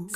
We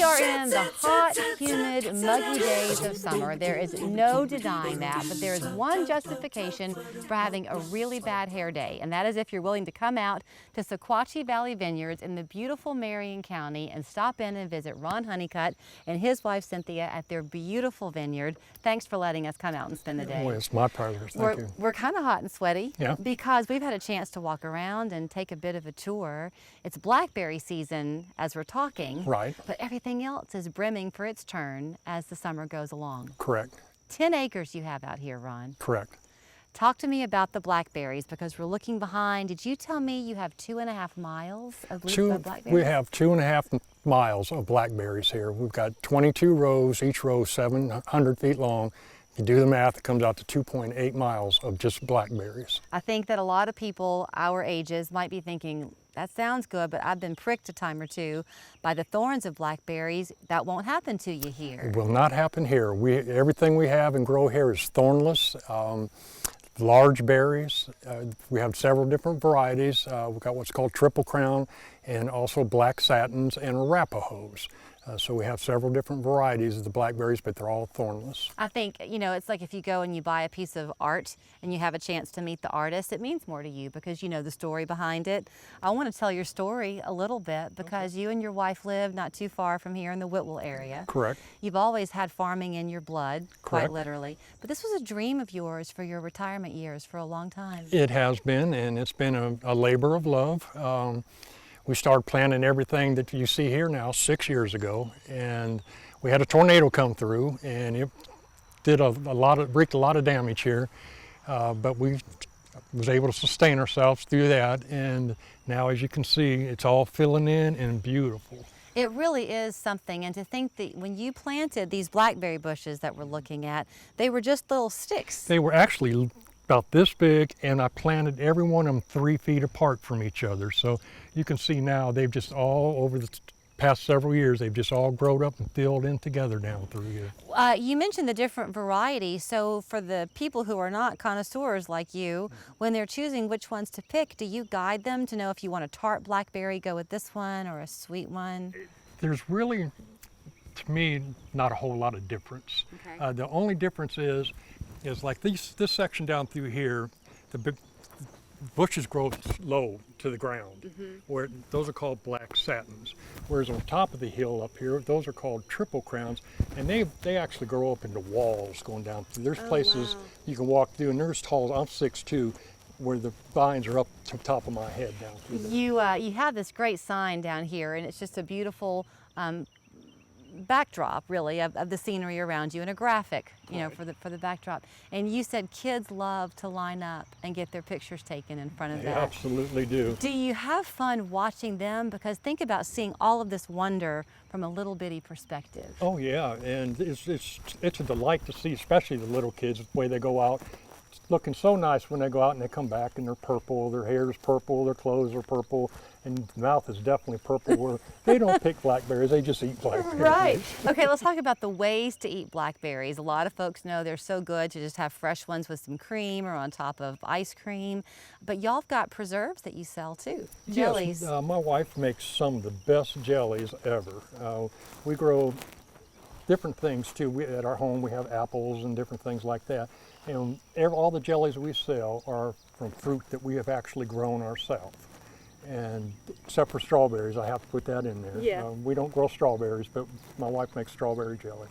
are in the hot, humid, muggy days of summer. There is no denying that, but there is one justification for having a really bad hair day, and that is if you're willing to come out to Sequatchie Valley Vineyards in the beautiful Marion County and stop in and visit Ron Honeycutt and his wife Cynthia at their beautiful vineyard. Thanks for letting us come out and spend the day. Well, it's my pleasure. Thank you. We're kind of hot and sweaty, yeah, because we've had a chance to walk around and take a bit of a tour. It's blackberry season as we're talking, right, but everything else is brimming for its turn as the summer goes along. Correct. 10 acres you have out here, Ron. Correct. Talk to me about the blackberries, because we're looking behind. Did you tell me you have 2.5 miles of blackberries? We have 2.5 miles of blackberries here. We've got 22 rows, each row 700 feet long. If you do the math, it comes out to 2.8 miles of just blackberries. I think that a lot of people our ages might be thinking, that sounds good, but I've been pricked a time or two by the thorns of blackberries. That won't happen to you here. It will not happen here. Everything we have and grow here is thornless. Large berries. We have several different varieties. We've got what's called triple crown and also black satins and Arapahoes. So we have several different varieties of the blackberries, but they're all thornless. I think, you know, it's like if you go and you buy a piece of art and you have a chance to meet the artist, it means more to you because you know the story behind it. I want to tell your story a little bit because you and your wife live not too far from here in the Whitwell area. Correct. You've always had farming in your blood, quite Correct. Literally. But this was a dream of yours for your retirement years for a long time. It has been, and it's been a labor of love. We started planting everything that you see here now 6 years ago, and we had a tornado come through, and it did wreaked a lot of damage here, but we was able to sustain ourselves through that, and now as you can see, it's all filling in and beautiful. It really is something, and to think that when you planted these blackberry bushes that we're looking at, they were just little sticks. They were actually about this big, and I planted every one of them 3 feet apart from each other. So you can see now they've just all over the past several years, they've just all grown up and filled in together down through here. You mentioned the different varieties. So for the people who are not connoisseurs like you, when they're choosing which ones to pick, do you guide them to know if you want a tart blackberry, go with this one, or a sweet one? There's really, to me, not a whole lot of difference. Okay. The only difference is like this section down through here, the big bushes grow low to the ground, where those are called black satins. Whereas on top of the hill up here, those are called triple crowns, and they actually grow up into walls going down through. There's places you can walk through, and they're as tall as I'm 6'2", where the vines are up to the top of my head down through there. You have this great sign down here, and it's just a beautiful backdrop, really, of the scenery around you, and a graphic, you know, for the backdrop. And you said kids love to line up and get their pictures taken in front of They that. absolutely do. Do you have fun watching them? Because think about seeing all of this wonder from a little bitty perspective. Oh yeah, and it's a delight to see, especially the little kids, the way they go out. It's looking so nice when they go out and they come back and they're purple, their hair is purple, their clothes are purple, and the mouth is definitely purple. Where they don't pick blackberries, they just eat blackberries. Right. Okay, let's talk about the ways to eat blackberries. A lot of folks know they're so good to just have fresh ones with some cream or on top of ice cream, but y'all have got preserves that you sell too, jellies. Yes, my wife makes some of the best jellies ever. We grow different things too. At our home we have apples and different things like that. And all the jellies we sell are from fruit that we have actually grown ourselves. And except for strawberries, I have to put that in there. Yeah. We don't grow strawberries, but my wife makes strawberry jelly.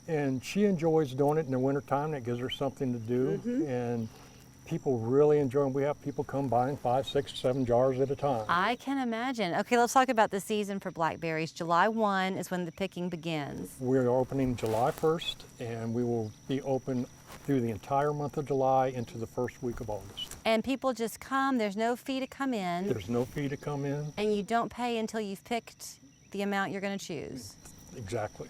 And she enjoys doing it in the wintertime. That gives her something to do. And people really enjoy them. We have people come buying 5, 6, 7 jars at a time. I can imagine. Okay, let's talk about the season for blackberries. July 1 is when the picking begins. We're opening July 1st, and we will be open through the entire month of July into the first week of August. And people just come, there's no fee to come in. There's no fee to come in. And you don't pay until you've picked the amount you're going to choose. Exactly.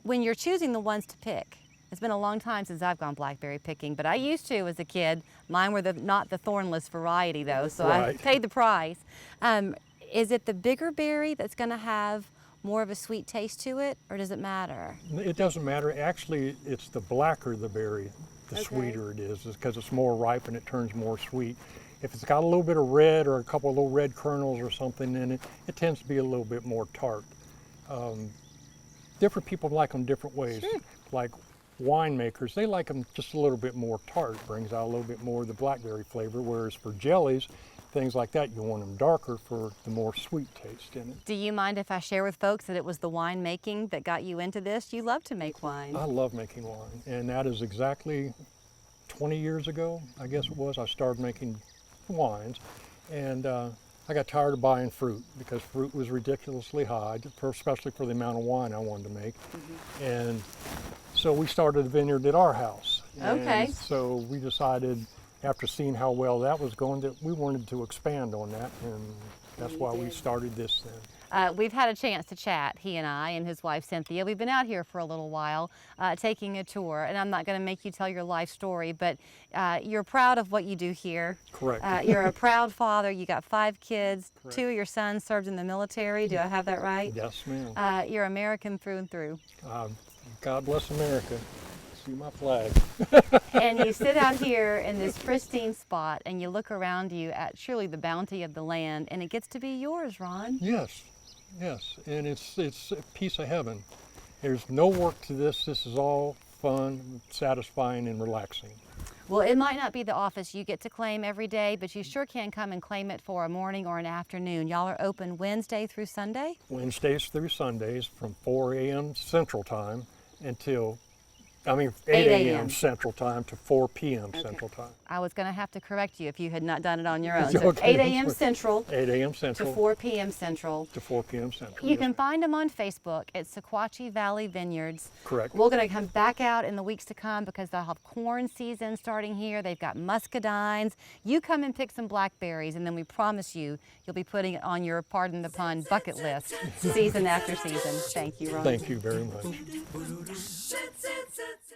When you're choosing the ones to pick, it's been a long time since I've gone blackberry picking, but I used to as a kid. Mine were not the thornless variety though, so Right. I paid the price. Is it the bigger berry that's going to have more of a sweet taste to it, or does it matter? It doesn't matter. Actually, it's the blacker the berry, the sweeter it is, because it's more ripe and it turns more sweet. If it's got a little bit of red or a couple of little red kernels or something in it, it tends to be a little bit more tart. Different people like them different ways. Sure. Like winemakers, they like them just a little bit more tart. It brings out a little bit more of the blackberry flavor, whereas for jellies, things like that, you want them darker for the more sweet taste in it. Do you mind if I share with folks that it was the wine making that got you into this? You love to make wine. I love making wine, and that is exactly 20 years ago, I guess it was, I started making wines, and I got tired of buying fruit because fruit was ridiculously high, especially for the amount of wine I wanted to make. And so we started a vineyard at our house. Okay. And so we decided, after seeing how well that was going, that we wanted to expand on that, and that's why we started this then. We've had a chance to chat, he and I and his wife Cynthia. We've been out here for a little while taking a tour, and I'm not going to make you tell your life story, but you're proud of what you do here. Correct. You're a proud father. You got 5 kids. Correct. 2 of your sons served in the military. Do I have that right? Yes, ma'am. You're American through and through. God bless America. See my flag. And you sit out here in this pristine spot and you look around you at surely the bounty of the land, and it gets to be yours, Ron. Yes, yes, and it's a piece of heaven. There's no work to this. This is all fun, satisfying, and relaxing. Well, it might not be the office you get to claim every day, but you sure can come and claim it for a morning or an afternoon. Y'all are open Wednesday through Sunday? Wednesdays through Sundays from 4 a.m. Central Time until 8 a.m. Central Time to 4 p.m. Central Time. I was going to have to correct you if you had not done it on your own. It's So okay. 8 a.m. Central 8 a.m. to Central 4 p.m. Central. to 4 p.m. Central. You Yes, can ma'am. find them on Facebook at Sequatchie Valley Vineyards. Correct. We're going to come back out in the weeks to come because they'll have corn season starting here. They've got muscadines. You come and pick some blackberries, and then we promise you'll be putting it on your, pardon the pun, bucket list season after season. Thank you, Ron. Thank you very much.